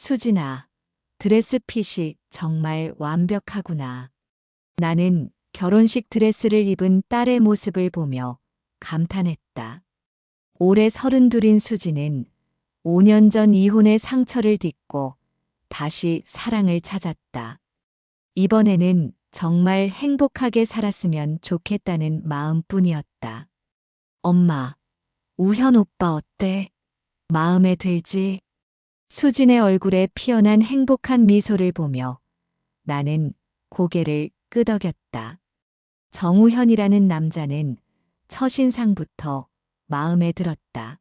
수진아, 드레스핏이 정말 완벽하구나. 나는 결혼식 드레스를 입은 딸의 모습을 보며 감탄했다. 올해 32인 수진은 5년 전 이혼의 상처를 딛고 다시 사랑을 찾았다. 이번에는 정말 행복하게 살았으면 좋겠다는 마음뿐이었다. 엄마, 우현 오빠 어때? 마음에 들지? 수진의 얼굴에 피어난 행복한 미소를 보며 나는 고개를 끄덕였다. 정우현이라는 남자는 첫인상부터 마음에 들었다.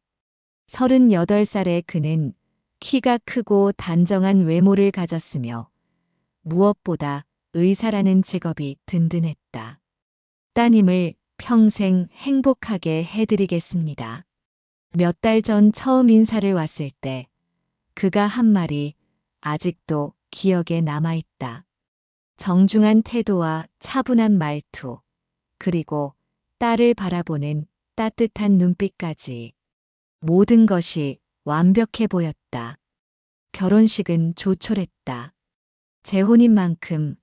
38살의 그는 키가 크고 단정한 외모를 가졌으며 무엇보다 의사라는 직업이 든든했다. 따님을 평생 행복하게 해드리겠습니다. 몇 달 전 처음 인사를 왔을 때 그가 한 말이 아직도 기억에 남아있다. 정중한 태도와 차분한 말투, 그리고 딸을 바라보는 따뜻한 눈빛까지 모든 것이 완벽해 보였다. 결혼식은 조촐했다. 재혼인 만큼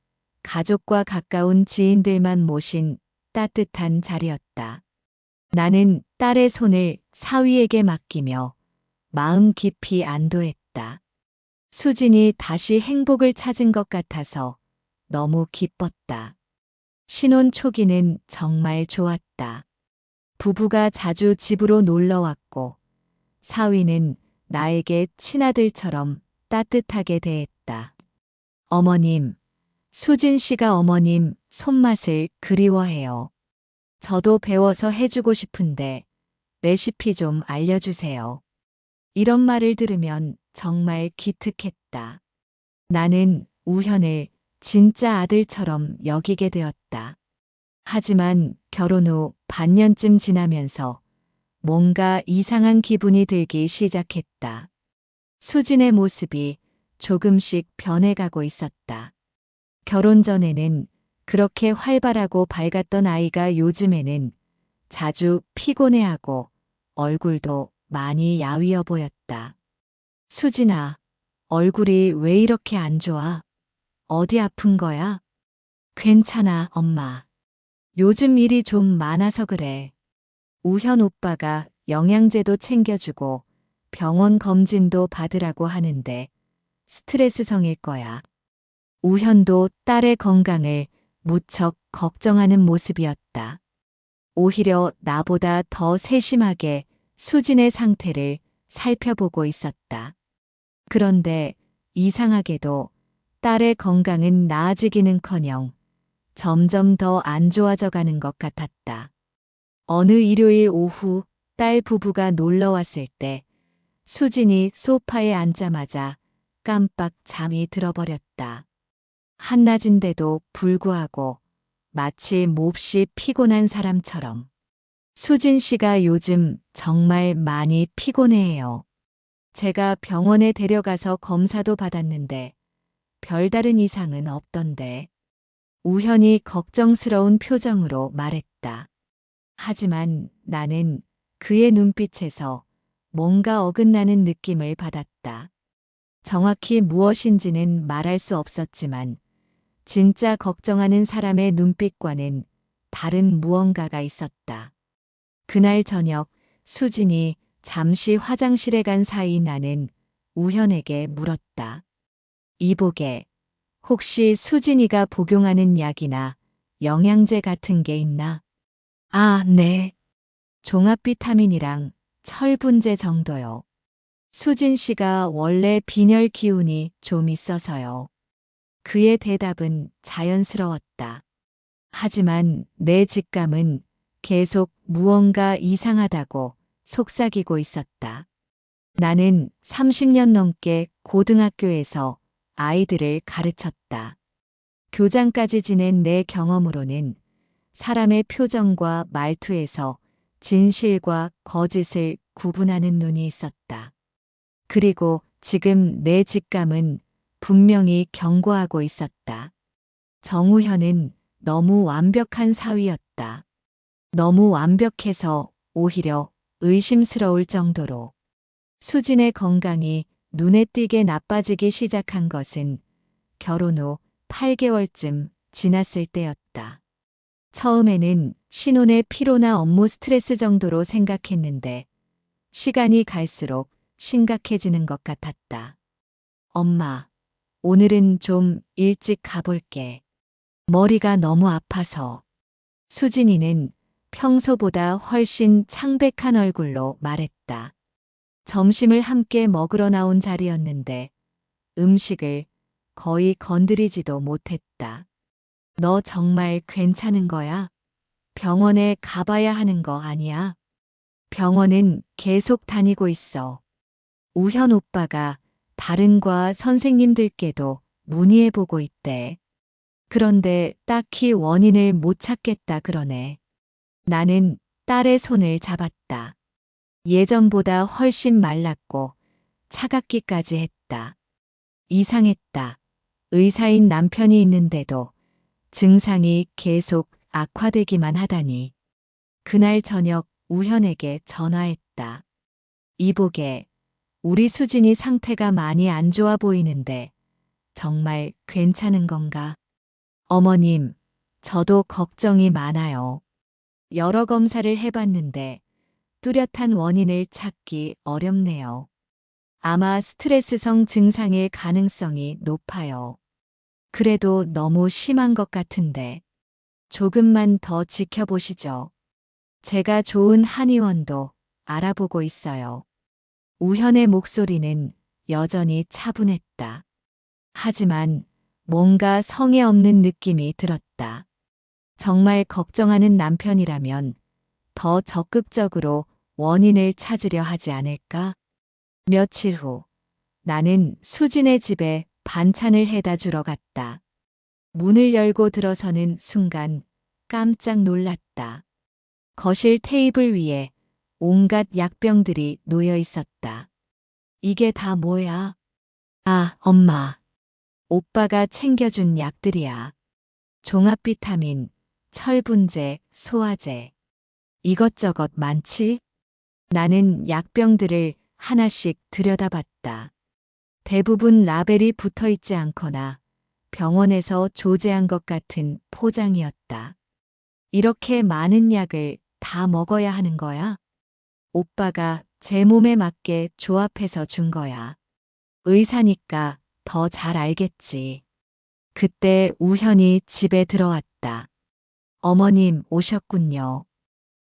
가족과 가까운 지인들만 모신 따뜻한 자리였다. 나는 딸의 손을 사위에게 맡기며 마음 깊이 안도했다. 수진이 다시 행복을 찾은 것 같아서 너무 기뻤다. 신혼 초기는 정말 좋았다. 부부가 자주 집으로 놀러 왔고 사위는 나에게 친아들처럼 따뜻하게 대했다. 어머님, 수진 씨가 어머님 손맛을 그리워해요. 저도 배워서 해주고 싶은데 레시피 좀 알려주세요. 이런 말을 들으면 정말 기특했다. 나는 우현을 진짜 아들처럼 여기게 되었다. 하지만 결혼 후 반년쯤 지나면서 뭔가 이상한 기분이 들기 시작했다. 수진의 모습이 조금씩 변해가고 있었다. 결혼 전에는 그렇게 활발하고 밝았던 아이가 요즘에는 자주 피곤해하고 얼굴도 많이 야위어 보였다. 수진아, 얼굴이 왜 이렇게 안 좋아? 어디 아픈 거야? 괜찮아, 엄마. 요즘 일이 좀 많아서 그래. 우현 오빠가 영양제도 챙겨주고 병원 검진도 받으라고 하는데 스트레스성일 거야. 우현도 딸의 건강을 무척 걱정하는 모습이었다. 오히려 나보다 더 세심하게 수진의 상태를 살펴보고 있었다. 그런데 이상하게도 딸의 건강은 나아지기는커녕 점점 더 안 좋아져 가는 것 같았다. 어느 일요일 오후 딸 부부가 놀러 왔을 때 수진이 소파에 앉자마자 깜빡 잠이 들어버렸다. 한낮인데도 불구하고 마치 몹시 피곤한 사람처럼. 수진 씨가 요즘 정말 많이 피곤해해요. 제가 병원에 데려가서 검사도 받았는데 별다른 이상은 없던데. 우현이 걱정스러운 표정으로 말했다. 하지만 나는 그의 눈빛에서 뭔가 어긋나는 느낌을 받았다. 정확히 무엇인지는 말할 수 없었지만 진짜 걱정하는 사람의 눈빛과는 다른 무언가가 있었다. 그날 저녁 수진이 잠시 화장실에 간 사이 나는 우현에게 물었다. 이보게, 혹시 수진이가 복용하는 약이나 영양제 같은 게 있나? 아, 네. 종합 비타민이랑 철분제 정도요. 수진 씨가 원래 빈혈 기운이 좀 있어서요. 그의 대답은 자연스러웠다. 하지만 내 직감은 계속 무언가 이상하다고 속삭이고 있었다. 나는 30년 넘게 고등학교에서 아이들을 가르쳤다. 교장까지 지낸 내 경험으로는 사람의 표정과 말투에서 진실과 거짓을 구분하는 눈이 있었다. 그리고 지금 내 직감은 분명히 경고하고 있었다. 정우현은 너무 완벽한 사위였다. 너무 완벽해서 오히려 의심스러울 정도로. 수진의 건강이 눈에 띄게 나빠지기 시작한 것은 결혼 후 8개월쯤 지났을 때였다. 처음에는 신혼의 피로나 업무 스트레스 정도로 생각했는데 시간이 갈수록 심각해지는 것 같았다. 엄마, 오늘은 좀 일찍 가볼게. 머리가 너무 아파서. 수진이는 평소보다 훨씬 창백한 얼굴로 말했다. 점심을 함께 먹으러 나온 자리였는데 음식을 거의 건드리지도 못했다. 너 정말 괜찮은 거야? 병원에 가봐야 하는 거 아니야? 병원은 계속 다니고 있어. 우현 오빠가 다른 과 선생님들께도 문의해보고 있대. 그런데 딱히 원인을 못 찾겠다 그러네. 나는 딸의 손을 잡았다. 예전보다 훨씬 말랐고 차갑기까지 했다. 이상했다. 의사인 남편이 있는데도 증상이 계속 악화되기만 하다니. 그날 저녁 우현에게 전화했다. 이보게, 우리 수진이 상태가 많이 안 좋아 보이는데 정말 괜찮은 건가? 어머님, 저도 걱정이 많아요. 여러 검사를 해봤는데 뚜렷한 원인을 찾기 어렵네요. 아마 스트레스성 증상일 가능성이 높아요. 그래도 너무 심한 것 같은데 조금만 더 지켜보시죠. 제가 좋은 한의원도 알아보고 있어요. 우현의 목소리는 여전히 차분했다. 하지만 뭔가 성에 없는 느낌이 들었다. 정말 걱정하는 남편이라면 더 적극적으로 원인을 찾으려 하지 않을까? 며칠 후 나는 수진의 집에 반찬을 해다 주러 갔다. 문을 열고 들어서는 순간 깜짝 놀랐다. 거실 테이블 위에 온갖 약병들이 놓여 있었다. 이게 다 뭐야? 아, 엄마. 오빠가 챙겨준 약들이야. 종합 비타민, 철분제, 소화제. 이것저것 많지? 나는 약병들을 하나씩 들여다봤다. 대부분 라벨이 붙어 있지 않거나 병원에서 조제한 것 같은 포장이었다. 이렇게 많은 약을 다 먹어야 하는 거야? 오빠가 제 몸에 맞게 조합해서 준 거야. 의사니까 더 잘 알겠지. 그때 우현이 집에 들어왔다. 어머님 오셨군요.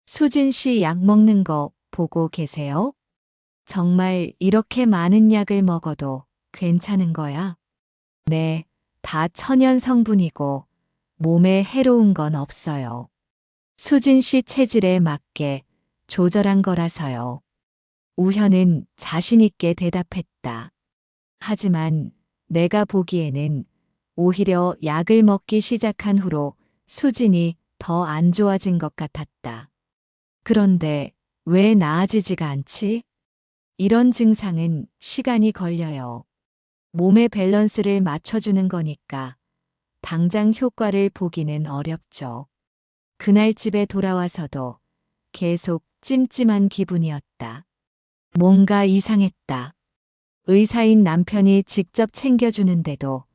수진 씨 약 먹는 거 보고 계세요? 정말 이렇게 많은 약을 먹어도 괜찮은 거야? 네, 다 천연 성분이고 몸에 해로운 건 없어요. 수진 씨 체질에 맞게 조절한 거라서요. 우현은 자신 있게 대답했다. 하지만 내가 보기에는 오히려 약을 먹기 시작한 후로 수진이 더 안 좋아진 것 같았다. 그런데 왜 나아지지가 않지? 이런 증상은 시간이 걸려요. 몸의 밸런스를 맞춰주는 거니까 당장 효과를 보기는 어렵죠. 그날 집에 돌아와서도 계속 찜찜한 기분이었다. 뭔가 이상했다. 의사인 남편이 직접 챙겨주는데도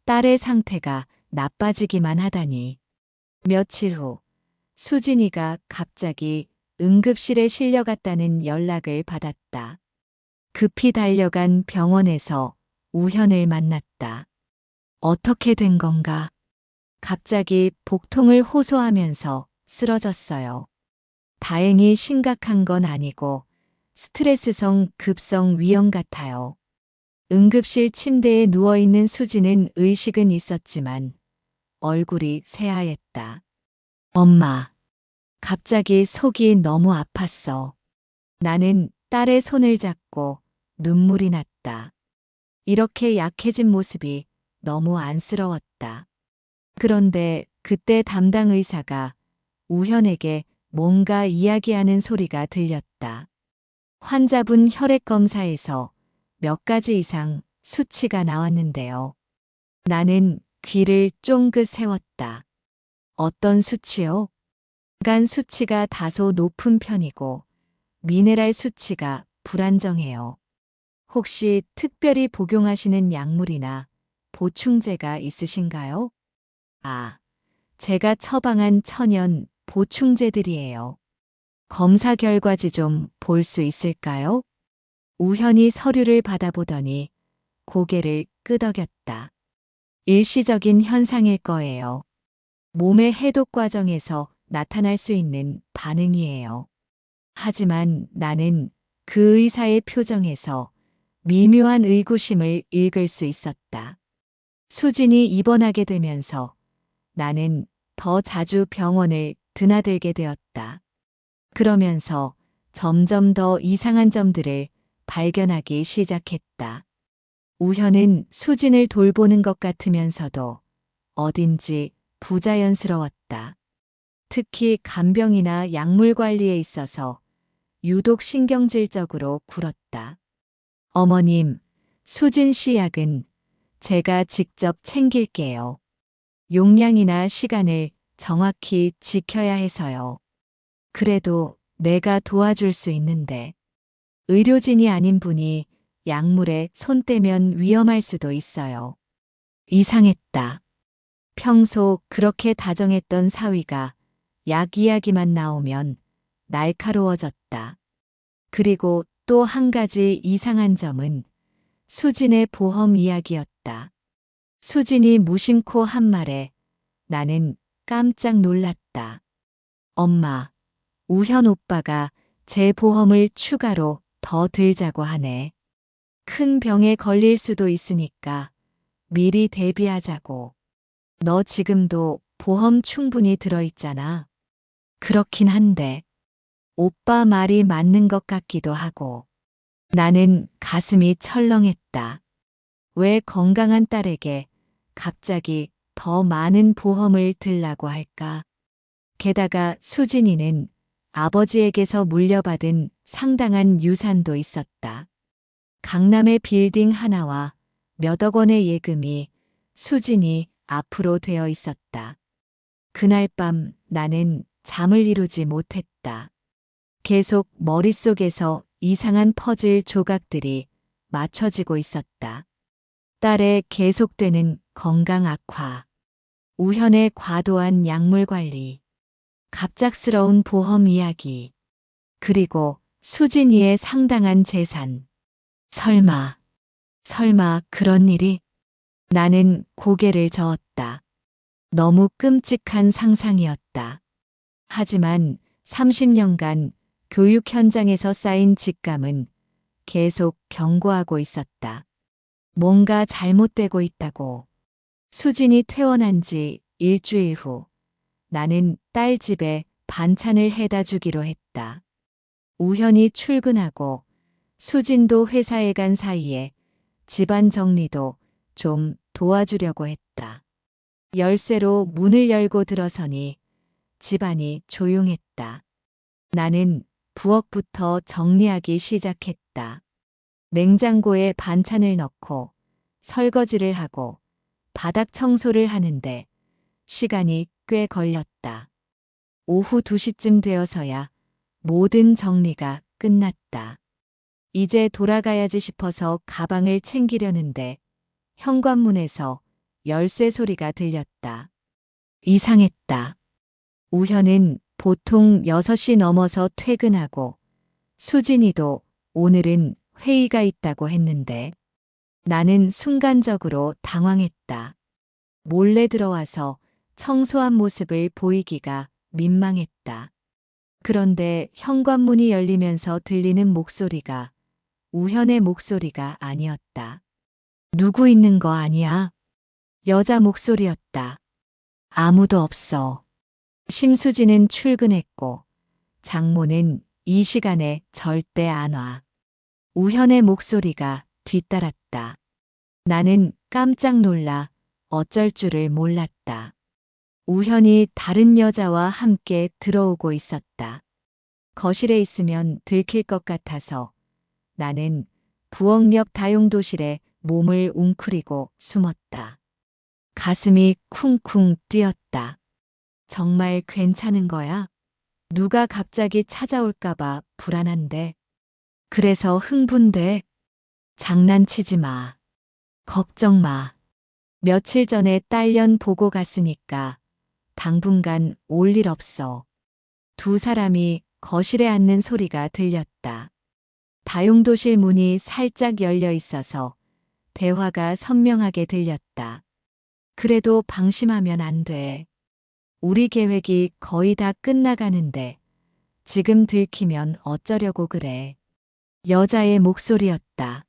딸의 상태가 나빠지기만 하다니. 며칠 후 수진이가 갑자기 응급실에 실려갔다는 연락을 받았다. 급히 달려간 병원에서 우현을 만났다. 어떻게 된 건가? 갑자기 복통을 호소하면서 쓰러졌어요. 다행히 심각한 건 아니고 스트레스성 급성 위염 같아요. 응급실 침대에 누워있는 수지는 의식은 있었지만 얼굴이 새하얗다. 엄마, 갑자기 속이 너무 아팠어. 나는 딸의 손을 잡고 눈물이 났다. 이렇게 약해진 모습이 너무 안쓰러웠다. 그런데 그때 담당 의사가 우현에게 뭔가 이야기하는 소리가 들렸다. 환자분 혈액 검사에서 몇 가지 이상 수치가 나왔는데요. 나는 귀를 쫑긋 세웠다. 어떤 수치요? 간 수치가 다소 높은 편이고 미네랄 수치가 불안정해요. 혹시 특별히 복용하시는 약물이나 보충제가 있으신가요? 아, 제가 처방한 천연 보충제들이에요. 검사 결과지 좀 볼 수 있을까요? 우현이 서류를 받아보더니 고개를 끄덕였다. 일시적인 현상일 거예요. 몸의 해독 과정에서 나타날 수 있는 반응이에요. 하지만 나는 그 의사의 표정에서 미묘한 의구심을 읽을 수 있었다. 수진이 입원하게 되면서 나는 더 자주 병원을 드나들게 되었다. 그러면서 점점 더 이상한 점들을 발견하기 시작했다. 우현은 수진을 돌보는 것 같으면서도 어딘지 부자연스러웠다. 특히 간병이나 약물 관리에 있어서 유독 신경질적으로 굴었다. 어머님, 수진 씨 약은 제가 직접 챙길게요. 용량이나 시간을 정확히 지켜야 해서요. 그래도 내가 도와줄 수 있는데 의료진이 아닌 분이 약물에 손 떼면 위험할 수도 있어요. 이상했다. 평소 그렇게 다정했던 사위가 약 이야기만 나오면 날카로워졌다. 그리고 또 한 가지 이상한 점은 수진의 보험 이야기였다. 수진이 무심코 한 말에 나는 깜짝 놀랐다. 엄마, 우현 오빠가 제 보험을 추가로 더 들자고 하네. 큰 병에 걸릴 수도 있으니까 미리 대비하자고. 너 지금도 보험 충분히 들어있잖아. 그렇긴 한데, 오빠 말이 맞는 것 같기도 하고. 나는 가슴이 철렁했다. 왜 건강한 딸에게 갑자기 더 많은 보험을 들라고 할까? 게다가 수진이는 아버지에게서 물려받은 상당한 유산도 있었다. 강남의 빌딩 하나와 몇억 원의 예금이 수진이 앞으로 되어 있었다. 그날 밤 나는 잠을 이루지 못했다. 계속 머릿속에서 이상한 퍼즐 조각들이 맞춰지고 있었다. 딸의 계속되는 건강 악화, 우현의 과도한 약물 관리, 갑작스러운 보험 이야기, 그리고 수진이의 상당한 재산. 설마 그런 일이? 나는 고개를 저었다. 너무 끔찍한 상상이었다. 하지만 30년간 교육 현장에서 쌓인 직감은 계속 경고하고 있었다. 뭔가 잘못되고 있다고. 수진이 퇴원한 지 일주일 후 나는 딸 집에 반찬을 해다 주기로 했다. 우현이 출근하고 수진도 회사에 간 사이에 집안 정리도 좀 도와주려고 했다. 열쇠로 문을 열고 들어서니 집안이 조용했다. 나는 부엌부터 정리하기 시작했다. 냉장고에 반찬을 넣고 설거지를 하고 바닥 청소를 하는데 시간이 꽤 걸렸다. 오후 2시쯤 되어서야 모든 정리가 끝났다. 이제 돌아가야지 싶어서 가방을 챙기려는데 현관문에서 열쇠 소리가 들렸다. 이상했다. 우현은 보통 6시 넘어서 퇴근하고 수진이도 오늘은 회의가 있다고 했는데 나는 순간적으로 당황했다. 몰래 들어와서 청소한 모습을 보이기가 민망했다. 그런데 현관문이 열리면서 들리는 목소리가 우현의 목소리가 아니었다. 누구 있는 거 아니야? 여자 목소리였다. 아무도 없어. 심수지는 출근했고 장모는 이 시간에 절대 안 와. 우현의 목소리가 뒤따랐다. 나는 깜짝 놀라 어쩔 줄을 몰랐다. 우현이 다른 여자와 함께 들어오고 있었다. 거실에 있으면 들킬 것 같아서 나는 부엌 옆 다용도실에 몸을 웅크리고 숨었다. 가슴이 쿵쿵 뛰었다. 정말 괜찮은 거야? 누가 갑자기 찾아올까봐 불안한데. 그래서 흥분돼. 장난치지 마. 걱정 마. 며칠 전에 딸년 보고 갔으니까 당분간 올 일 없어. 두 사람이 거실에 앉는 소리가 들렸다. 다용도실 문이 살짝 열려 있어서 대화가 선명하게 들렸다. 그래도 방심하면 안 돼. 우리 계획이 거의 다 끝나가는데 지금 들키면 어쩌려고 그래. 여자의 목소리였다.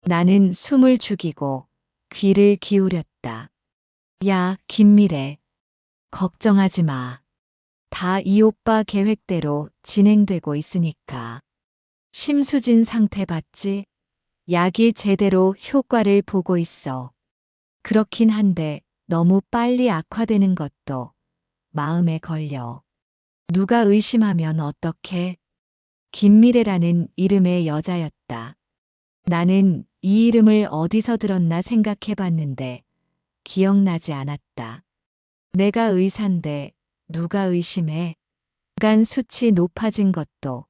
나는 숨을 죽이고 귀를 기울였다. 야, 김미래. 걱정하지 마. 다 이 오빠 계획대로 진행되고 있으니까. 심수진 상태 봤지? 약이 제대로 효과를 보고 있어. 그렇긴 한데 너무 빨리 악화되는 것도 마음에 걸려. 누가 의심하면 어떡해? 김미래라는 이름의 여자였다. 나는 이 이름을 어디서 들었나 생각해 봤는데 기억나지 않았다. 내가 의사인데 누가 의심해? 간 수치 높아진 것도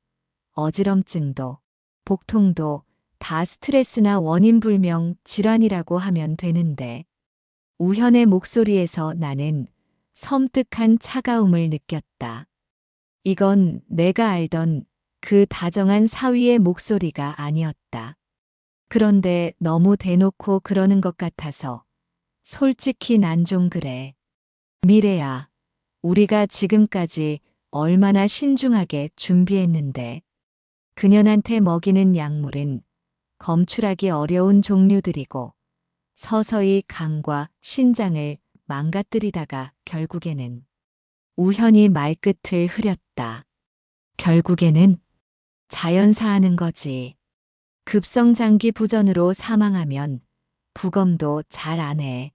어지럼증도 복통도 다 스트레스나 원인불명 질환이라고 하면 되는데 우현의 목소리에서 나는 섬뜩한 차가움을 느꼈다. 이건 내가 알던 그 다정한 사위의 목소리가 아니었다. 그런데 너무 대놓고 그러는 것 같아서 솔직히 난 좀 그래. 미래야, 우리가 지금까지 얼마나 신중하게 준비했는데 그년한테 먹이는 약물은 검출하기 어려운 종류들이고 서서히 간과 신장을 망가뜨리다가 결국에는 우현이 말끝을 흐렸다. 결국에는 자연사하는 거지. 급성장기 부전으로 사망하면 부검도 잘 안 해.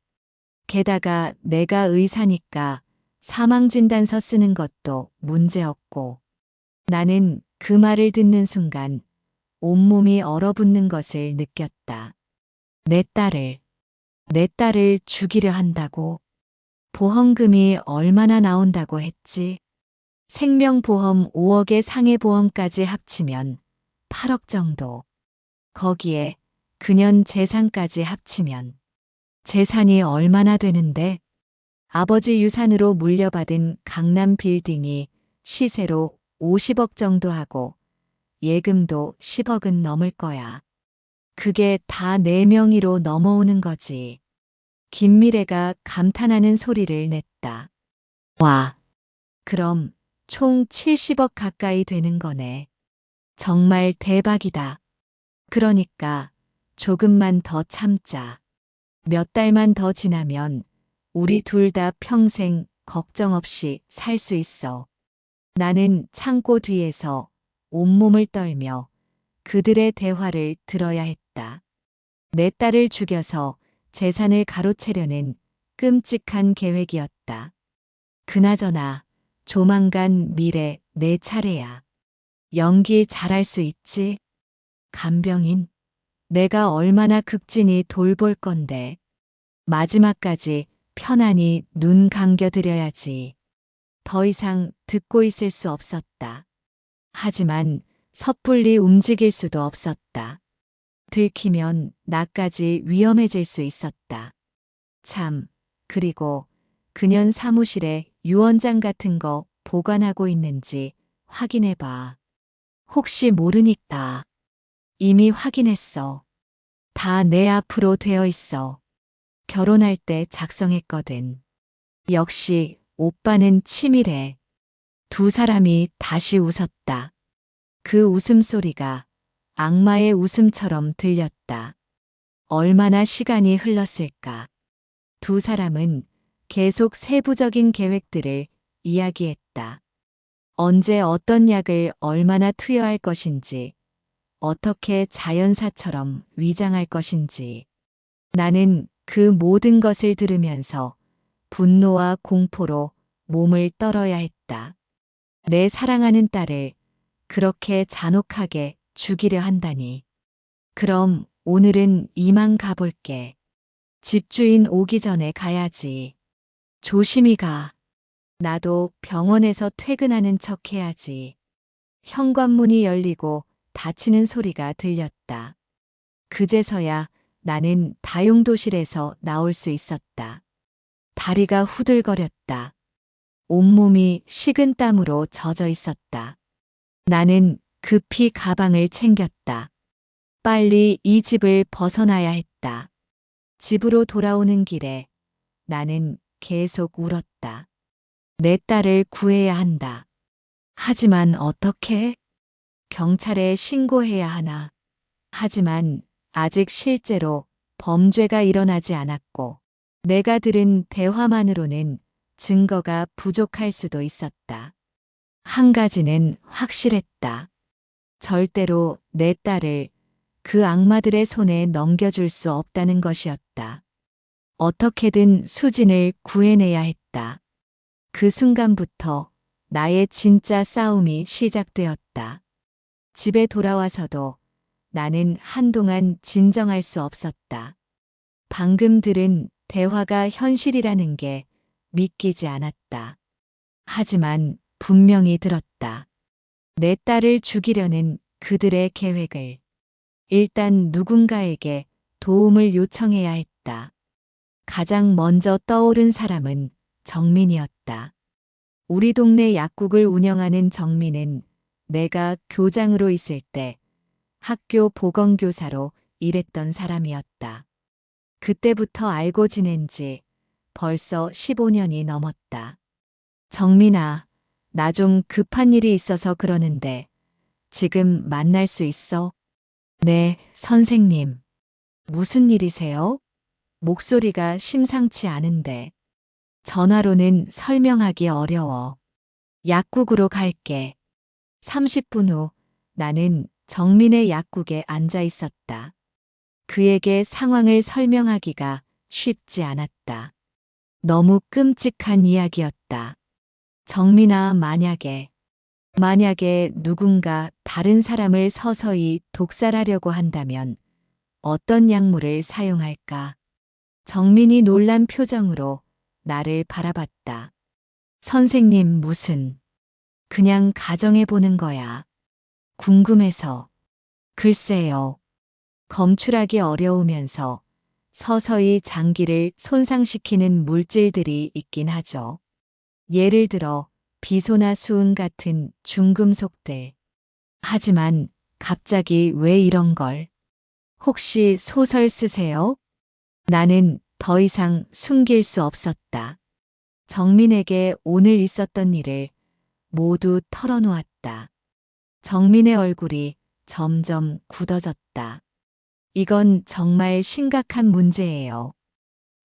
게다가 내가 의사니까 사망진단서 쓰는 것도 문제없고. 나는 그 말을 듣는 순간 온몸이 얼어붙는 것을 느꼈다. 내 딸을 죽이려 한다고? 보험금이 얼마나 나온다고 했지? 생명보험 5억의 상해보험까지 합치면 8억 정도. 거기에 그년 재산까지 합치면 재산이 얼마나 되는데? 아버지 유산으로 물려받은 강남 빌딩이 시세로 50억 정도 하고 예금도 10억은 넘을 거야. 그게 다 내 명의로 넘어오는 거지. 김미래가 감탄하는 소리를 냈다. 와, 그럼 총 70억 가까이 되는 거네. 정말 대박이다. 그러니까 조금만 더 참자. 몇 달만 더 지나면 우리 둘 다 평생 걱정 없이 살 수 있어. 나는 창고 뒤에서 온몸을 떨며 그들의 대화를 들어야 했다. 내 딸을 죽여서 재산을 가로채려는 끔찍한 계획이었다. 그나저나 조만간 미래 내 차례야. 연기 잘할 수 있지? 간병인, 내가 얼마나 극진히 돌볼 건데. 마지막까지 편안히 눈 감겨드려야지. 더 이상 듣고 있을 수 없었다. 하지만 섣불리 움직일 수도 없었다. 들키면 나까지 위험해질 수 있었다. 참, 그리고 그년 사무실에 유언장 같은 거 보관하고 있는지 확인해봐. 혹시 모르니까. 이미 확인했어. 다 내 앞으로 되어 있어. 결혼할 때 작성했거든. 역시 오빠는 치밀해. 두 사람이 다시 웃었다. 그 웃음소리가 악마의 웃음처럼 들렸다. 얼마나 시간이 흘렀을까. 두 사람은 계속 세부적인 계획들을 이야기했다. 언제 어떤 약을 얼마나 투여할 것인지, 어떻게 자연사처럼 위장할 것인지. 나는 그 모든 것을 들으면서 분노와 공포로 몸을 떨어야 했다. 내 사랑하는 딸을 그렇게 잔혹하게 죽이려 한다니. 그럼 오늘은 이만 가볼게. 집주인 오기 전에 가야지. 조심히 가. 나도 병원에서 퇴근하는 척 해야지. 현관문이 열리고 닫히는 소리가 들렸다. 그제서야 나는 다용도실에서 나올 수 있었다. 다리가 후들거렸다. 온몸이 식은 땀으로 젖어 있었다. 나는 급히 가방을 챙겼다. 빨리 이 집을 벗어나야 했다. 집으로 돌아오는 길에 나는 계속 울었다. 내 딸을 구해야 한다. 하지만 어떻게? 경찰에 신고해야 하나? 하지만 아직 실제로 범죄가 일어나지 않았고 내가 들은 대화만으로는 증거가 부족할 수도 있었다. 한 가지는 확실했다. 절대로 내 딸을 그 악마들의 손에 넘겨줄 수 없다는 것이었다. 어떻게든 수진을 구해내야 했다. 그 순간부터 나의 진짜 싸움이 시작되었다. 집에 돌아와서도 나는 한동안 진정할 수 없었다. 방금 들은 대화가 현실이라는 게 믿기지 않았다. 하지만 분명히 들었다. 내 딸을 죽이려는 그들의 계획을. 일단 누군가에게 도움을 요청해야 했다. 가장 먼저 떠오른 사람은 정민이었다. 우리 동네 약국을 운영하는 정민은 내가 교장으로 있을 때 학교 보건교사로 일했던 사람이었다. 그때부터 알고 지낸 지 벌써 15년이 넘었다. 정민아, 나 좀 급한 일이 있어서 그러는데 지금 만날 수 있어? 네, 선생님. 무슨 일이세요? 목소리가 심상치 않은데. 전화로는 설명하기 어려워. 약국으로 갈게. 30분 후 나는 정민의 약국에 앉아 있었다. 그에게 상황을 설명하기가 쉽지 않았다. 너무 끔찍한 이야기였다. 정민아, 만약에 누군가 다른 사람을 서서히 독살하려고 한다면 어떤 약물을 사용할까? 정민이 놀란 표정으로 나를 바라봤다. 선생님, 그냥 가정해보는 거야. 궁금해서. 글쎄요. 검출하기 어려우면서 서서히 장기를 손상시키는 물질들이 있긴 하죠. 예를 들어 비소나 수은 같은 중금속들. 하지만 갑자기 왜 이런 걸? 혹시 소설 쓰세요? 나는 더 이상 숨길 수 없었다. 정민에게 오늘 있었던 일을 모두 털어놓았다. 정민의 얼굴이 점점 굳어졌다. 이건 정말 심각한 문제예요.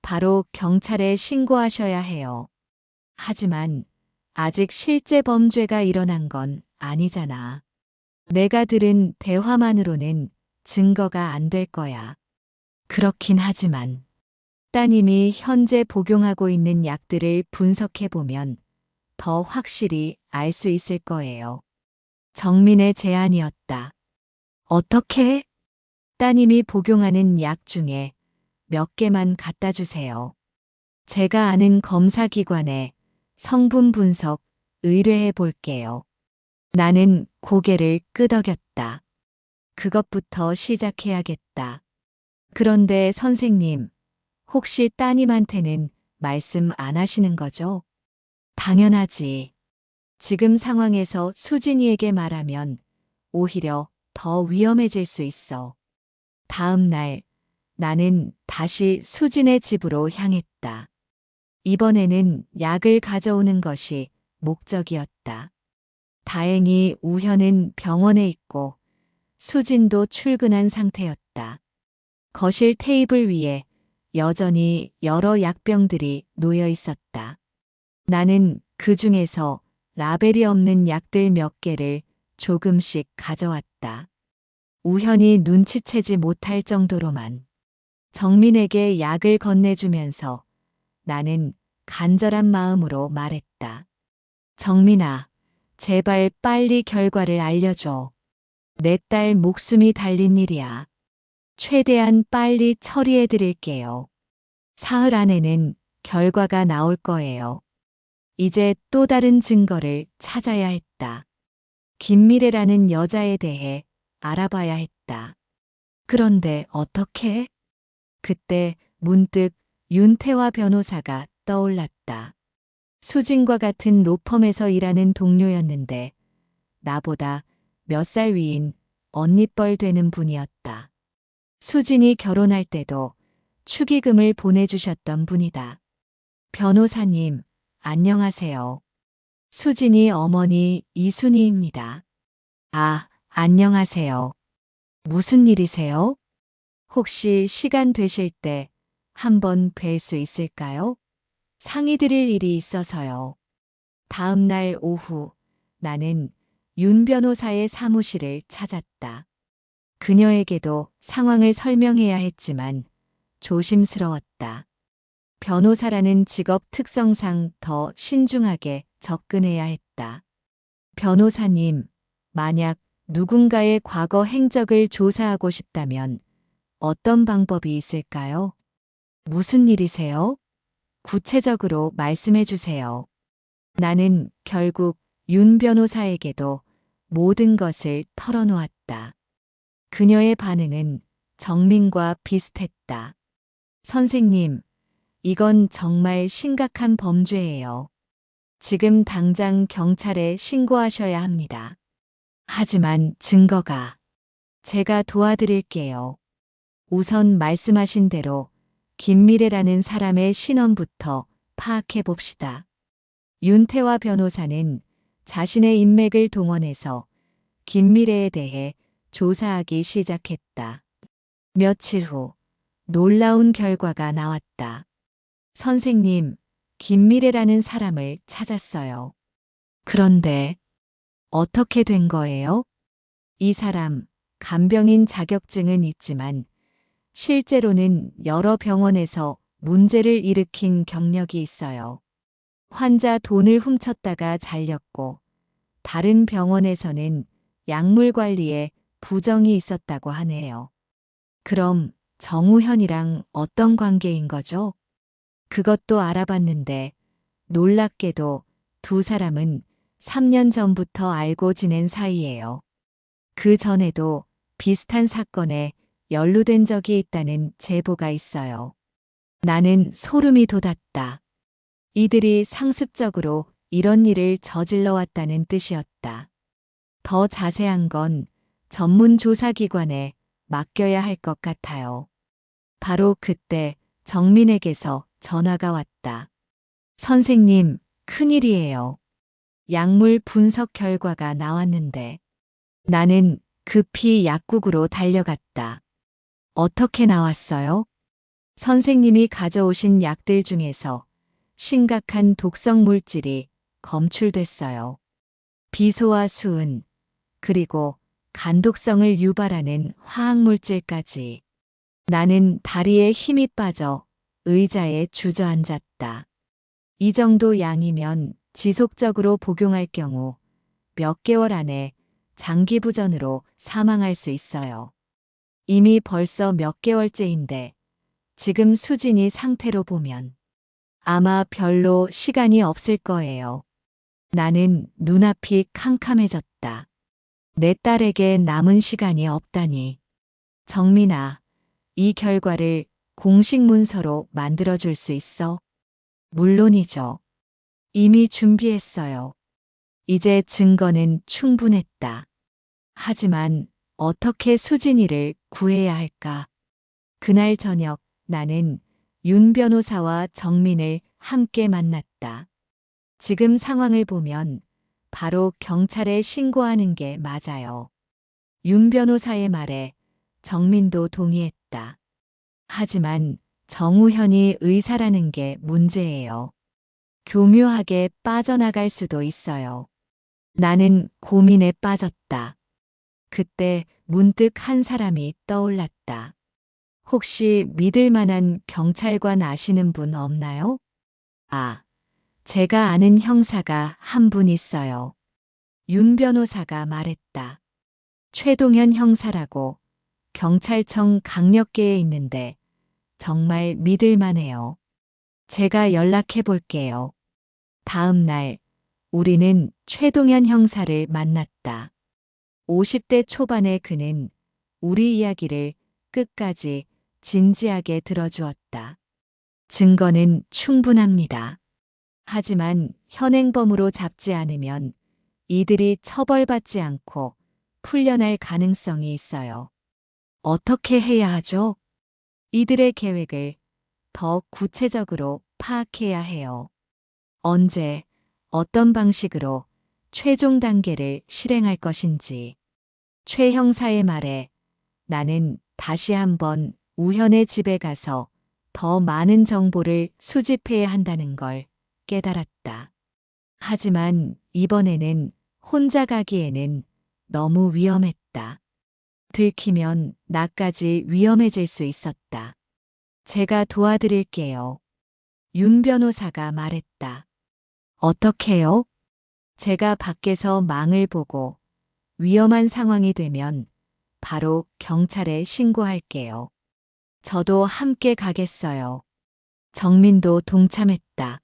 바로 경찰에 신고하셔야 해요. 하지만 아직 실제 범죄가 일어난 건 아니잖아. 내가 들은 대화만으로는 증거가 안 될 거야. 그렇긴 하지만 따님이 현재 복용하고 있는 약들을 분석해보면 더 확실히 알 수 있을 거예요. 정민의 제안이었다. 어떻게? 따님이 복용하는 약 중에 몇 개만 갖다 주세요. 제가 아는 검사기관에 성분 분석 의뢰해 볼게요. 나는 고개를 끄덕였다. 그것부터 시작해야겠다. 그런데 선생님, 혹시 따님한테는 말씀 안 하시는 거죠? 당연하지. 지금 상황에서 수진이에게 말하면 오히려 더 위험해질 수 있어. 다음 날 나는 다시 수진의 집으로 향했다. 이번에는 약을 가져오는 것이 목적이었다. 다행히 우현은 병원에 있고 수진도 출근한 상태였다. 거실 테이블 위에 여전히 여러 약병들이 놓여 있었다. 나는 그 중에서 라벨이 없는 약들 몇 개를 조금씩 가져왔다. 우현이 눈치채지 못할 정도로만. 정민에게 약을 건네주면서 나는 간절한 마음으로 말했다. 정민아, 제발 빨리 결과를 알려줘. 내 딸 목숨이 달린 일이야. 최대한 빨리 처리해 드릴게요. 사흘 안에는 결과가 나올 거예요. 이제 또 다른 증거를 찾아야 했다. 김미래라는 여자에 대해 알아봐야 했다. 그런데 어떻게? 그때 문득 윤태화 변호사가 떠올랐다. 수진과 같은 로펌에서 일하는 동료였는데 나보다 몇 살 위인 언니뻘 되는 분이었다. 수진이 결혼할 때도 축의금을 보내주셨던 분이다. 변호사님, 안녕하세요. 수진이 어머니 이순희입니다. 아, 안녕하세요. 무슨 일이세요? 혹시 시간 되실 때 한번 뵐 수 있을까요? 상의 드릴 일이 있어서요. 다음 날 오후 나는 윤 변호사의 사무실을 찾았다. 그녀에게도 상황을 설명해야 했지만 조심스러웠다. 변호사라는 직업 특성상 더 신중하게 접근해야 했다. 변호사님, 만약 누군가의 과거 행적을 조사하고 싶다면 어떤 방법이 있을까요? 무슨 일이세요? 구체적으로 말씀해 주세요. 나는 결국 윤 변호사에게도 모든 것을 털어놓았다. 그녀의 반응은 정민과 비슷했다. 선생님, 이건 정말 심각한 범죄예요. 지금 당장 경찰에 신고하셔야 합니다. 하지만 증거가 제가 도와드릴게요. 우선 말씀하신 대로 김미래라는 사람의 신원부터 파악해 봅시다. 윤태화 변호사는 자신의 인맥을 동원해서 김미래에 대해 조사하기 시작했다. 며칠 후 놀라운 결과가 나왔다. 선생님, 김미래라는 사람을 찾았어요. 그런데 어떻게 된 거예요? 이 사람 간병인 자격증은 있지만 실제로는 여러 병원에서 문제를 일으킨 경력이 있어요. 환자 돈을 훔쳤다가 잘렸고 다른 병원에서는 약물 관리에 부정이 있었다고 하네요. 그럼 정우현이랑 어떤 관계인 거죠? 그것도 알아봤는데 놀랍게도 두 사람은 3년 전부터 알고 지낸 사이예요. 그 전에도 비슷한 사건에 연루된 적이 있다는 제보가 있어요. 나는 소름이 돋았다. 이들이 상습적으로 이런 일을 저질러 왔다는 뜻이었다. 더 자세한 건 전문 조사기관에 맡겨야 할 것 같아요. 바로 그때 정민에게서 전화가 왔다. 선생님, 큰일이에요. 약물 분석 결과가 나왔는데 나는 급히 약국으로 달려갔다. 어떻게 나왔어요? 선생님이 가져오신 약들 중에서 심각한 독성 물질이 검출됐어요. 비소와 수은, 그리고 간독성을 유발하는 화학물질까지. 나는 다리에 힘이 빠져 의자에 주저앉았다. 이 정도 양이면 지속적으로 복용할 경우 몇 개월 안에 장기부전으로 사망할 수 있어요. 이미 벌써 몇 개월째인데 지금 수진이 상태로 보면 아마 별로 시간이 없을 거예요. 나는 눈앞이 캄캄해졌다. 내 딸에게 남은 시간이 없다니. 정민아, 이 결과를 공식 문서로 만들어줄 수 있어? 물론이죠. 이미 준비했어요. 이제 증거는 충분했다. 하지만 어떻게 수진이를 구해야 할까? 그날 저녁 나는 윤 변호사와 정민을 함께 만났다. 지금 상황을 보면 바로 경찰에 신고하는 게 맞아요. 윤 변호사의 말에 정민도 동의했다. 하지만 정우현이 의사라는 게 문제예요. 교묘하게 빠져나갈 수도 있어요. 나는 고민에 빠졌다. 그때 문득 한 사람이 떠올랐다. 혹시 믿을 만한 경찰관 아시는 분 없나요? 아, 제가 아는 형사가 한 분 있어요. 윤 변호사가 말했다. 최동현 형사라고 경찰청 강력계에 있는데 정말 믿을 만해요. 제가 연락해 볼게요. 다음 날 우리는 최동현 형사를 만났다. 50대 초반의 그는 우리 이야기를 끝까지 진지하게 들어주었다. 증거는 충분합니다. 하지만 현행범으로 잡지 않으면 이들이 처벌받지 않고 풀려날 가능성이 있어요. 어떻게 해야 하죠? 이들의 계획을 더 구체적으로 파악해야 해요. 언제, 어떤 방식으로 최종 단계를 실행할 것인지. 최 형사의 말에 나는 다시 한번 우현의 집에 가서 더 많은 정보를 수집해야 한다는 걸 깨달았다. 하지만 이번에는 혼자 가기에는 너무 위험했다. 들키면 나까지 위험해질 수 있었다. 제가 도와드릴게요. 윤 변호사가 말했다. 어떻게요? 제가 밖에서 망을 보고 위험한 상황이 되면 바로 경찰에 신고할게요. 저도 함께 가겠어요. 정민도 동참했다.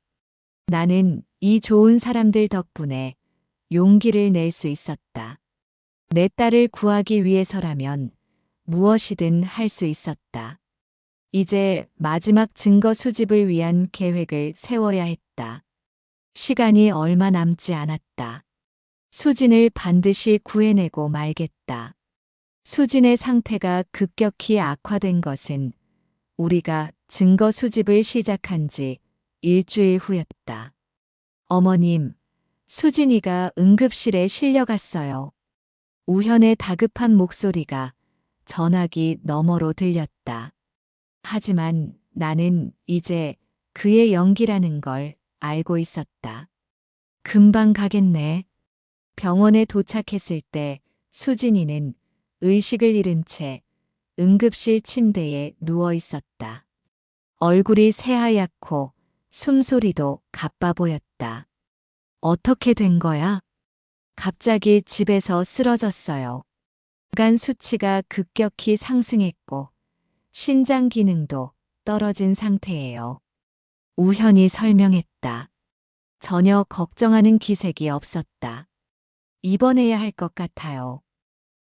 나는 이 좋은 사람들 덕분에 용기를 낼 수 있었다. 내 딸을 구하기 위해서라면 무엇이든 할 수 있었다. 이제 마지막 증거 수집을 위한 계획을 세워야 했다. 시간이 얼마 남지 않았다. 수진을 반드시 구해내고 말겠다. 수진의 상태가 급격히 악화된 것은 우리가 증거 수집을 시작한 지 일주일 후였다. 어머님, 수진이가 응급실에 실려갔어요. 우현의 다급한 목소리가 전화기 너머로 들렸다. 하지만 나는 이제 그의 연기라는 걸 알고 있었다. 금방 가겠네. 병원에 도착했을 때 수진이는 의식을 잃은 채 응급실 침대에 누워 있었다. 얼굴이 새하얗고 숨소리도 가빠 보였다. 어떻게 된 거야? 갑자기 집에서 쓰러졌어요. 간 수치가 급격히 상승했고 신장 기능도 떨어진 상태예요. 우현이 설명했다. 전혀 걱정하는 기색이 없었다. 입원해야 할 것 같아요.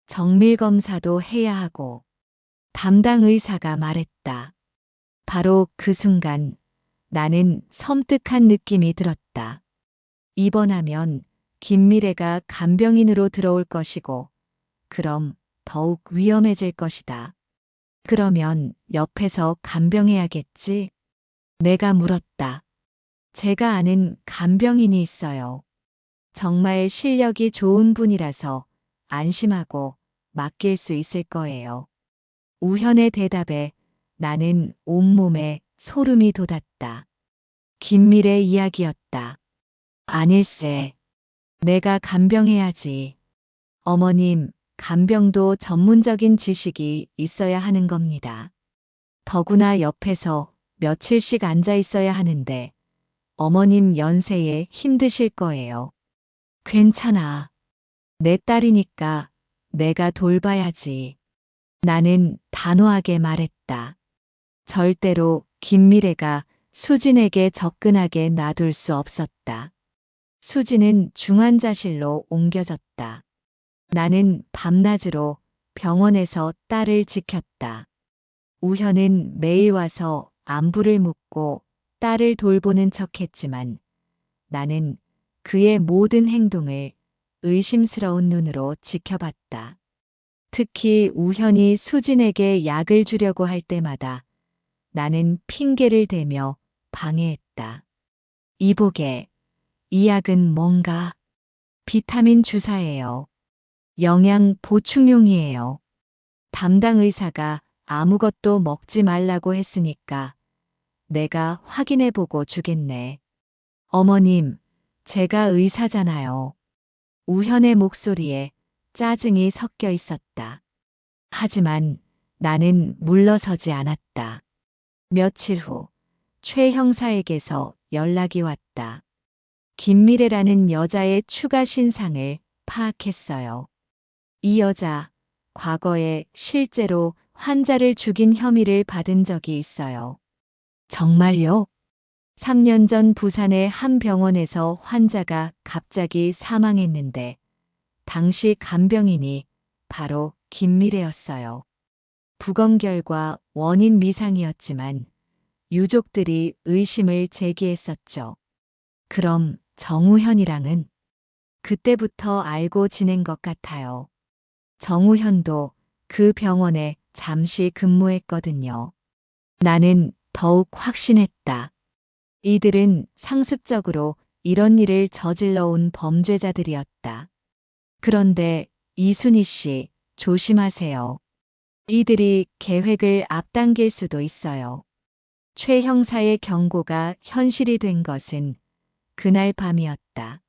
정밀 검사도 해야 하고. 담당 의사가 말했다. 바로 그 순간 나는 섬뜩한 느낌이 들었다. 입원하면 김미래가 간병인으로 들어올 것이고, 그럼 더욱 위험해질 것이다. 그러면 옆에서 간병해야겠지? 내가 물었다. 제가 아는 간병인이 있어요. 정말 실력이 좋은 분이라서 안심하고 맡길 수 있을 거예요. 우현의 대답에 나는 온몸에 소름이 돋았다. 김미래 이야기였다. 아닐세. 내가 간병해야지. 어머님, 간병도 전문적인 지식이 있어야 하는 겁니다. 더구나 옆에서 며칠씩 앉아 있어야 하는데 어머님 연세에 힘드실 거예요. 괜찮아. 내 딸이니까 내가 돌봐야지. 나는 단호하게 말했다. 절대로 김미래가 수진에게 접근하게 놔둘 수 없었다. 수진은 중환자실로 옮겨졌다. 나는 밤낮으로 병원에서 딸을 지켰다. 우현은 매일 와서 안부를 묻고 딸을 돌보는 척했지만 나는 그의 모든 행동을 의심스러운 눈으로 지켜봤다. 특히 우현이 수진에게 약을 주려고 할 때마다 나는 핑계를 대며 방해했다. 이보게, 이 약은 뭔가? 비타민 주사예요. 영양 보충용이에요. 담당 의사가 아무것도 먹지 말라고 했으니까 내가 확인해보고 주겠네. 어머님, 제가 의사잖아요. 우현의 목소리에 짜증이 섞여 있었다. 하지만 나는 물러서지 않았다. 며칠 후, 최 형사에게서 연락이 왔다. 김미래라는 여자의 추가 신상을 파악했어요. 이 여자, 과거에 실제로 환자를 죽인 혐의를 받은 적이 있어요. 정말요? 3년 전 부산의 한 병원에서 환자가 갑자기 사망했는데 당시 간병인이 바로 김미래였어요. 부검 결과 원인 미상이었지만 유족들이 의심을 제기했었죠. 그럼 정우현이랑은 그때부터 알고 지낸 것 같아요. 정우현도 그 병원에 잠시 근무했거든요. 나는 더욱 확신했다. 이들은 상습적으로 이런 일을 저질러 온 범죄자들이었다. 그런데 이순희 씨, 조심하세요. 이들이 계획을 앞당길 수도 있어요. 최 형사의 경고가 현실이 된 것은 그날 밤이었다.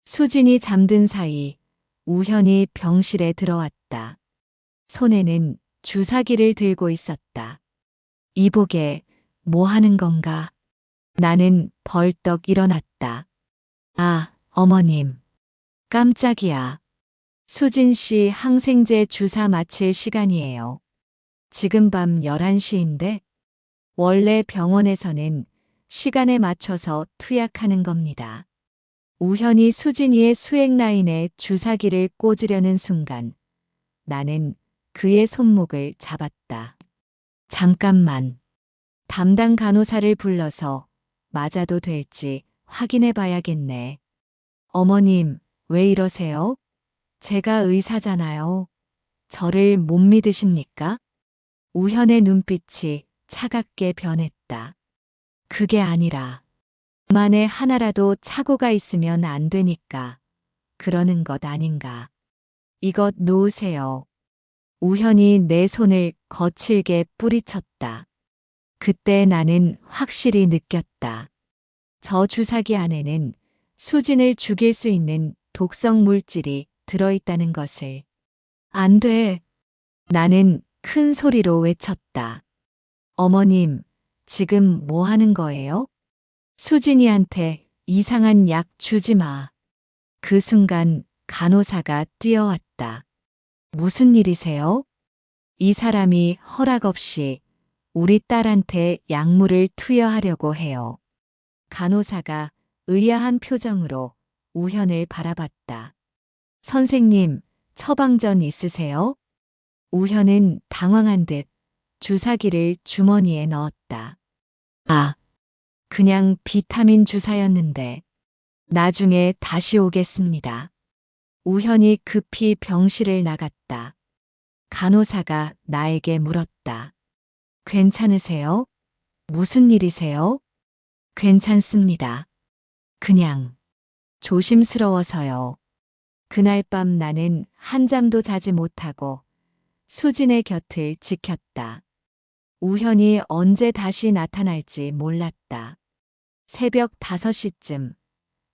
수진이 잠든 사이 우현이 병실에 들어왔다. 손에는 주사기를 들고 있었다. 이보게, 뭐 하는 건가? 나는 벌떡 일어났다. 아, 어머님. 깜짝이야. 수진 씨 항생제 주사 맞힐 시간이에요. 지금 밤 11시인데 원래 병원에서는 시간에 맞춰서 투약하는 겁니다. 우현이 수진이의 수액 라인에 주사기를 꽂으려는 순간 나는 그의 손목을 잡았다. 잠깐만. 담당 간호사를 불러서 맞아도 될지 확인해 봐야겠네. 어머님, 왜 이러세요? 제가 의사잖아요. 저를 못 믿으십니까? 우현의 눈빛이 차갑게 변했다. 그게 아니라 만에 하나라도 착오가 있으면 안 되니까 그러는 것 아닌가. 이것 놓으세요. 우현이 내 손을 거칠게 뿌리쳤다. 그때 나는 확실히 느꼈다. 저 주사기 안에는 수진을 죽일 수 있는 독성 물질이 들어있다는 것을. 안 돼. 나는 큰 소리로 외쳤다. 어머님, 지금 뭐 하는 거예요? 수진이한테 이상한 약 주지 마. 그 순간 간호사가 뛰어왔다. 무슨 일이세요? 이 사람이 허락 없이 우리 딸한테 약물을 투여하려고 해요. 간호사가 의아한 표정으로 우현을 바라봤다. 선생님, 처방전 있으세요? 우현은 당황한 듯 주사기를 주머니에 넣었다. 아, 그냥 비타민 주사였는데 나중에 다시 오겠습니다. 우현이 급히 병실을 나갔다. 간호사가 나에게 물었다. 괜찮으세요? 무슨 일이세요? 괜찮습니다. 그냥 조심스러워서요. 그날 밤 나는 한잠도 자지 못하고 수진의 곁을 지켰다. 우현이 언제 다시 나타날지 몰랐다. 새벽 5시쯤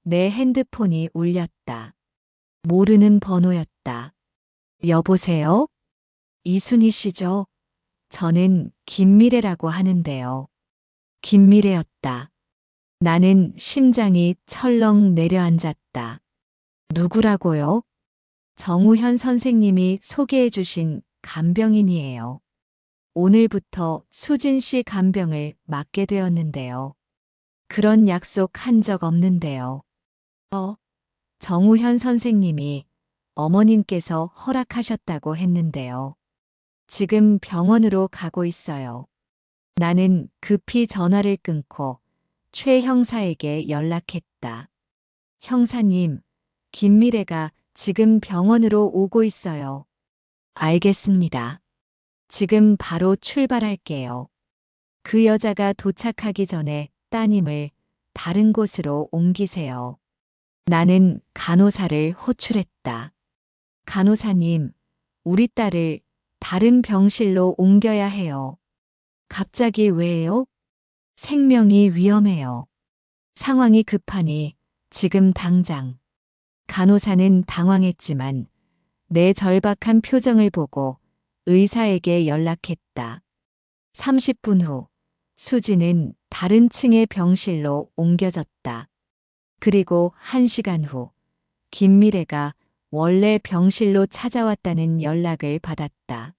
내 핸드폰이 울렸다. 모르는 번호였다. 여보세요? 이순희 씨죠? 저는 김미래라고 하는데요. 김미래였다. 나는 심장이 철렁 내려앉았다. 누구라고요? 정우현 선생님이 소개해 주신 간병인이에요. 오늘부터 수진 씨 간병을 맡게 되었는데요. 그런 약속 한 적 없는데요. 정우현 선생님이 어머님께서 허락하셨다고 했는데요. 지금 병원으로 가고 있어요. 나는 급히 전화를 끊고 최 형사에게 연락했다. 형사님, 김미래가 지금 병원으로 오고 있어요. 알겠습니다. 지금 바로 출발할게요. 그 여자가 도착하기 전에 따님을 다른 곳으로 옮기세요. 나는 간호사를 호출했다. 간호사님, 우리 딸을 다른 병실로 옮겨야 해요. 갑자기 왜요? 생명이 위험해요. 상황이 급하니 지금 당장. 간호사는 당황했지만 내 절박한 표정을 보고 의사에게 연락했다. 30분 후 수진은 다른 층의 병실로 옮겨졌다. 그리고 1시간 후 김미래가 원래 병실로 찾아왔다는 연락을 받았다.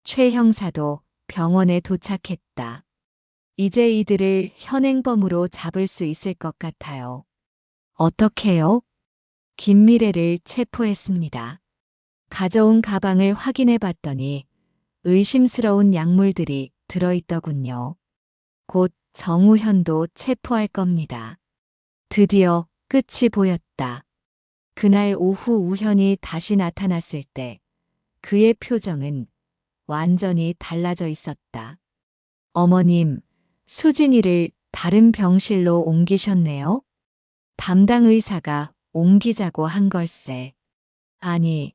최 형사도 병원에 도착했다. 이제 이들을 현행범으로 잡을 수 있을 것 같아요. 어떻게요? 김미래를 체포했습니다. 가져온 가방을 확인해 봤더니 의심스러운 약물들이 들어있더군요. 곧 정우현도 체포할 겁니다. 드디어 끝이 보였다. 그날 오후 우현이 다시 나타났을 때 그의 표정은 완전히 달라져 있었다. 어머님, 수진이를 다른 병실로 옮기셨네요? 담당 의사가 옮기자고 한 걸세. 아니,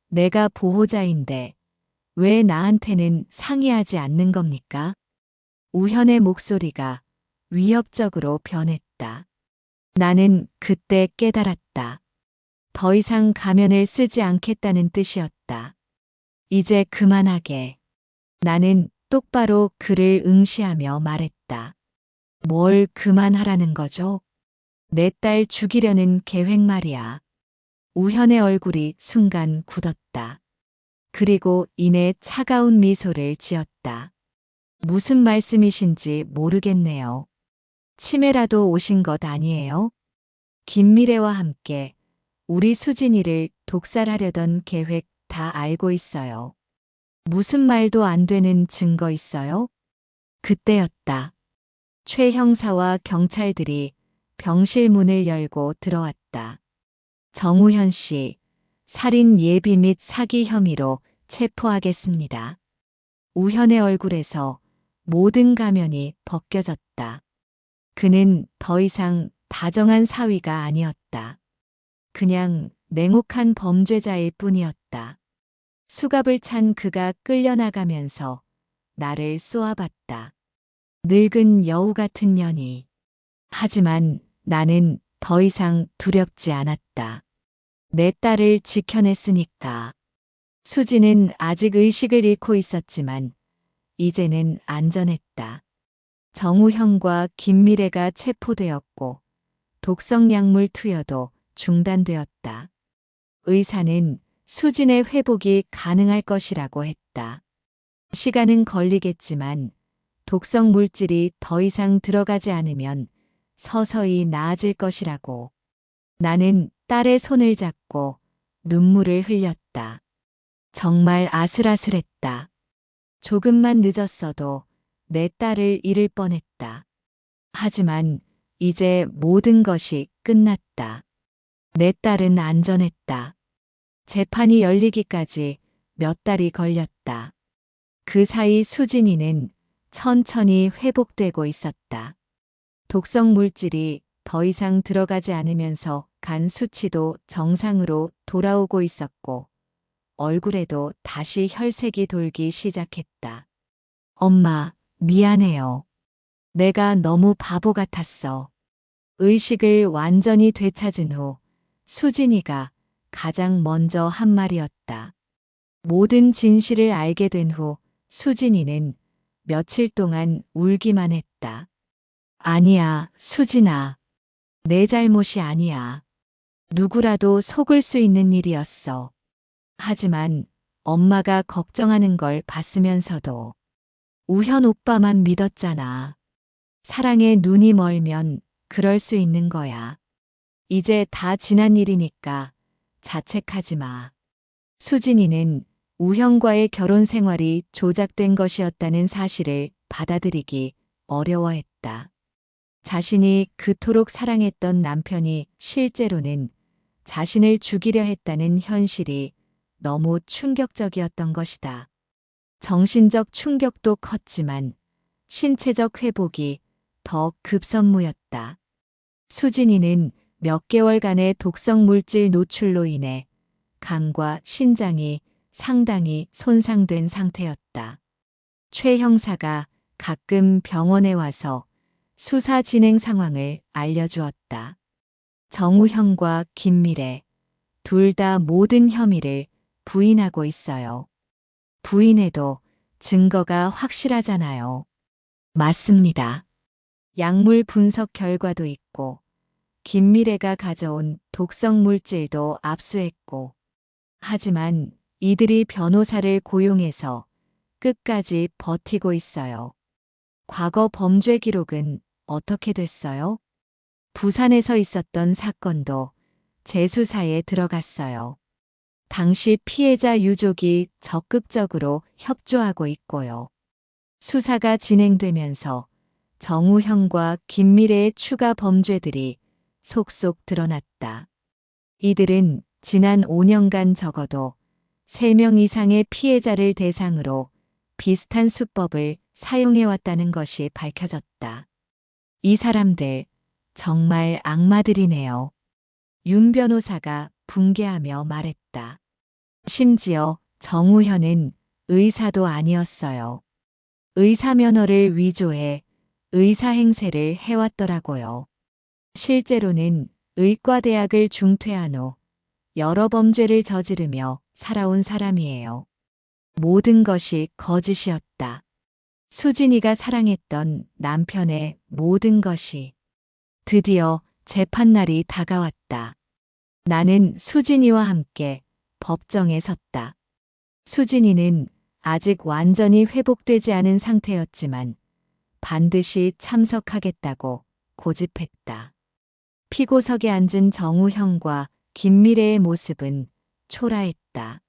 내가 보호자인데 왜 나한테는 상의하지 않는 겁니까? 우현의 목소리가 위협적으로 변했다. 나는 그때 깨달았다. 더 이상 가면을 쓰지 않겠다는 뜻이었다. 이제 그만하게. 나는 똑바로 그를 응시하며 말했다. 뭘 그만하라는 거죠? 내 딸 죽이려는 계획 말이야. 우현의 얼굴이 순간 굳었다. 그리고 이내 차가운 미소를 지었다. 무슨 말씀이신지 모르겠네요. 치매라도 오신 것 아니에요? 김미래와 함께 우리 수진이를 독살하려던 계획 다 알고 있어요. 무슨 말도 안 되는 증거 있어요? 그때였다. 최 형사와 경찰들이 병실 문을 열고 들어왔다. 정우현 씨, 살인 예비 및 사기 혐의로 체포하겠습니다. 우현의 얼굴에서 모든 가면이 벗겨졌다. 그는 더 이상 다정한 사위가 아니었다. 그냥 냉혹한 범죄자일 뿐이었다. 수갑을 찬 그가 끌려나가면서 나를 쏘아봤다. 늙은 여우 같은 년이. 하지만 나는 더 이상 두렵지 않았다. 내 딸을 지켜냈으니까. 수지는 아직 의식을 잃고 있었지만 이제는 안전했다. 정우형과 김미래가 체포되었고 독성 약물 투여도 중단되었다. 의사는 수진의 회복이 가능할 것이라고 했다. 시간은 걸리겠지만 독성 물질이 더 이상 들어가지 않으면 서서히 나아질 것이라고. 나는 딸의 손을 잡고 눈물을 흘렸다. 정말 아슬아슬했다. 조금만 늦었어도 내 딸을 잃을 뻔했다. 하지만 이제 모든 것이 끝났다. 내 딸은 안전했다. 재판이 열리기까지 몇 달이 걸렸다. 그 사이 수진이는 천천히 회복되고 있었다. 독성 물질이 더 이상 들어가지 않으면서 간 수치도 정상으로 돌아오고 있었고 얼굴에도 다시 혈색이 돌기 시작했다. 엄마, 미안해요. 내가 너무 바보 같았어. 의식을 완전히 되찾은 후 수진이가 가장 먼저 한 말이었다. 모든 진실을 알게 된 후 수진이는 며칠 동안 울기만 했다. 아니야, 수진아. 내 잘못이 아니야. 누구라도 속을 수 있는 일이었어. 하지만 엄마가 걱정하는 걸 봤으면서도 우현 오빠만 믿었잖아. 사랑에 눈이 멀면 그럴 수 있는 거야. 이제 다 지난 일이니까 자책하지 마. 수진이는 우현과의 결혼 생활이 조작된 것이었다는 사실을 받아들이기 어려워했다. 자신이 그토록 사랑했던 남편이 실제로는 자신을 죽이려 했다는 현실이 너무 충격적이었던 것이다. 정신적 충격도 컸지만 신체적 회복이 더 급선무였다. 수진이는 몇 개월간의 독성 물질 노출로 인해 간과 신장이 상당히 손상된 상태였다. 최 형사가 가끔 병원에 와서 수사 진행 상황을 알려주었다. 정우형과 김미래, 둘 다 모든 혐의를 부인하고 있어요. 부인해도 증거가 확실하잖아요. 맞습니다. 약물 분석 결과도 있고, 김미래가 가져온 독성 물질도 압수했고, 하지만 이들이 변호사를 고용해서 끝까지 버티고 있어요. 과거 범죄 기록은 어떻게 됐어요? 부산에서 있었던 사건도 재수사에 들어갔어요. 당시 피해자 유족이 적극적으로 협조하고 있고요. 수사가 진행되면서 정우현과 김미래의 추가 범죄들이 속속 드러났다. 이들은 지난 5년간 적어도 3명 이상의 피해자를 대상으로 비슷한 수법을 사용해왔다는 것이 밝혀졌다. 이 사람들 정말 악마들이네요. 윤 변호사가 붕괴하며 말했다. 심지어 정우현은 의사도 아니었어요. 의사 면허를 위조해 의사 행세를 해왔더라고요. 실제로는 의과대학을 중퇴한 후 여러 범죄를 저지르며 살아온 사람이에요. 모든 것이 거짓이었다. 수진이가 사랑했던 남편의 모든 것이. 드디어 재판날이 다가왔다. 나는 수진이와 함께 법정에 섰다. 수진이는 아직 완전히 회복되지 않은 상태였지만 반드시 참석하겠다고 고집했다. 피고석에 앉은 정우현과 김미래의 모습은 초라했다.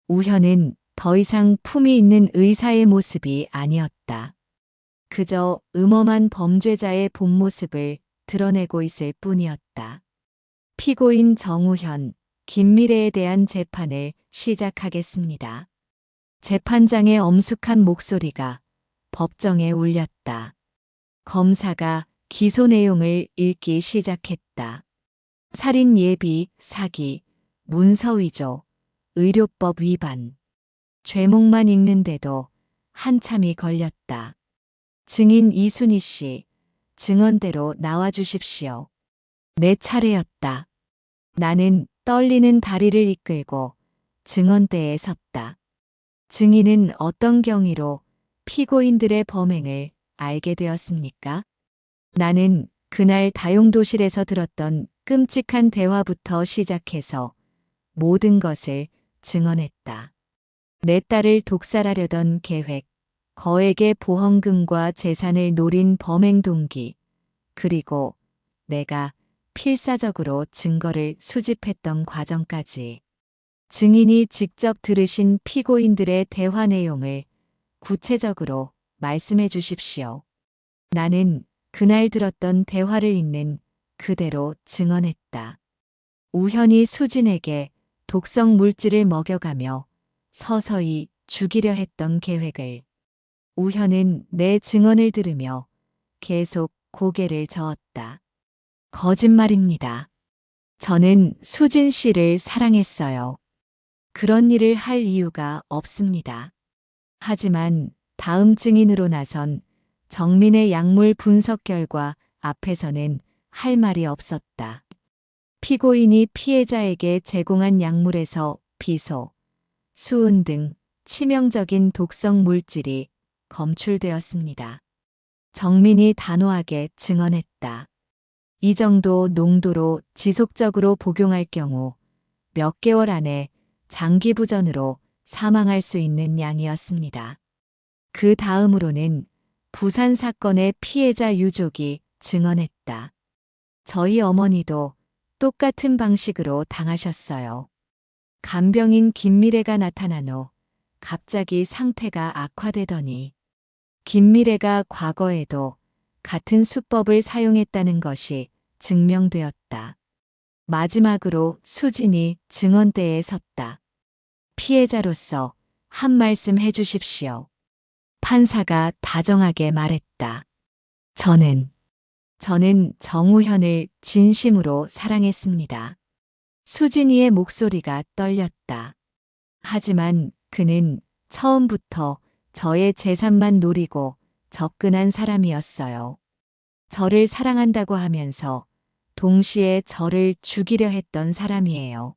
우현은 더 이상 품이 있는 의사의 모습이 아니었다. 그저 음험한 범죄자의 본 모습을 드러내고 있을 뿐이었다. 피고인 정우현, 김미래에 대한 재판을 시작하겠습니다. 재판장의 엄숙한 목소리가 법정에 울렸다. 검사가 기소 내용을 읽기 시작했다. 살인 예비, 사기, 문서위조, 의료법 위반. 죄목만 읽는데도 한참이 걸렸다. 증인 이순희 씨, 증언대로 나와주십시오. 내 차례였다. 나는 떨리는 다리를 이끌고 증언대에 섰다. 증인은 어떤 경위로 피고인들의 범행을 알게 되었습니까? 나는 그날 다용도실에서 들었던 끔찍한 대화부터 시작해서 모든 것을 증언했다. 내 딸을 독살하려던 계획, 거액의 보험금과 재산을 노린 범행 동기, 그리고 내가 필사적으로 증거를 수집했던 과정까지. 증인이 직접 들으신 피고인들의 대화 내용을 구체적으로 말씀해 주십시오. 나는 그날 들었던 대화를 있는 그대로 증언했다. 우현이 수진에게 독성 물질을 먹여가며 서서히 죽이려 했던 계획을. 우현은 내 증언을 들으며 계속 고개를 저었다. 거짓말입니다. 저는 수진 씨를 사랑했어요. 그런 일을 할 이유가 없습니다. 하지만 다음 증인으로 나선 정민의 약물 분석 결과 앞에서는 할 말이 없었다. 피고인이 피해자에게 제공한 약물에서 비소, 수은 등 치명적인 독성 물질이 검출되었습니다. 정민이 단호하게 증언했다. 이 정도 농도로 지속적으로 복용할 경우 몇 개월 안에 장기부전으로 사망할 수 있는 양이었습니다. 그 다음으로는 부산 사건의 피해자 유족이 증언했다. 저희 어머니도 똑같은 방식으로 당하셨어요. 간병인 김미래가 나타난 후 갑자기 상태가 악화되더니 김미래가 과거에도 같은 수법을 사용했다는 것이 증명되었다. 마지막으로 수진이 증언대에 섰다. 피해자로서 한 말씀 해주십시오. 판사가 다정하게 말했다. 저는 정우현을 진심으로 사랑했습니다. 수진이의 목소리가 떨렸다. 하지만 그는 처음부터 저의 재산만 노리고 접근한 사람이었어요. 저를 사랑한다고 하면서 동시에 저를 죽이려 했던 사람이에요.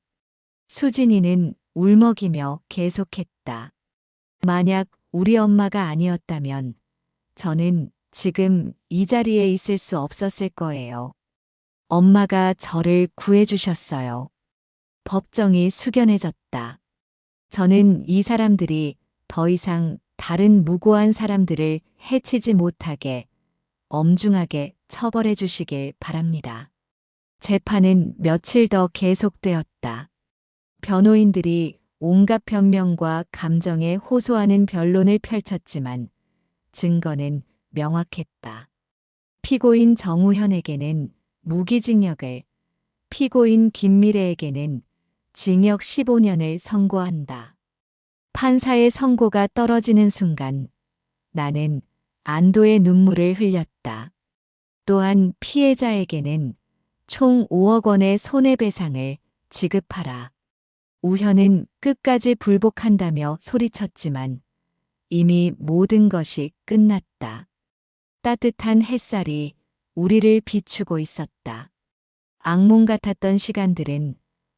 수진이는 울먹이며 계속했다. 만약 우리 엄마가 아니었다면 저는 지금 이 자리에 있을 수 없었을 거예요. 엄마가 저를 구해주셨어요. 법정이 숙연해졌다. 저는 이 사람들이 더 이상 다른 무고한 사람들을 해치지 못하게 엄중하게 처벌해 주시길 바랍니다. 재판은 며칠 더 계속되었다. 변호인들이 온갖 변명과 감정에 호소하는 변론을 펼쳤지만 증거는 명확했다. 피고인 정우현에게는 무기징역을, 피고인 김미래에게는 징역 15년을 선고한다. 판사의 선고가 떨어지는 순간 나는 안도의 눈물을 흘렸다. 또한 피해자에게는 총 5억 원의 손해배상을 지급하라. 우현은 끝까지 불복한다며 소리쳤지만 이미 모든 것이 끝났다. 따뜻한 햇살이 우리를 비추고 있었다. 악몽 같았던 시간들은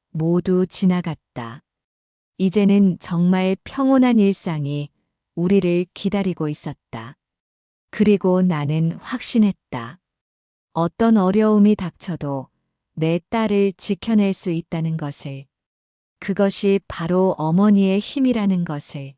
모두 지나갔다. 이제는 정말 평온한 일상이 우리를 기다리고 있었다. 그리고 나는 확신했다. 어떤 어려움이 닥쳐도 내 딸을 지켜낼 수 있다는 것을. 그것이 바로 어머니의 힘이라는 것을.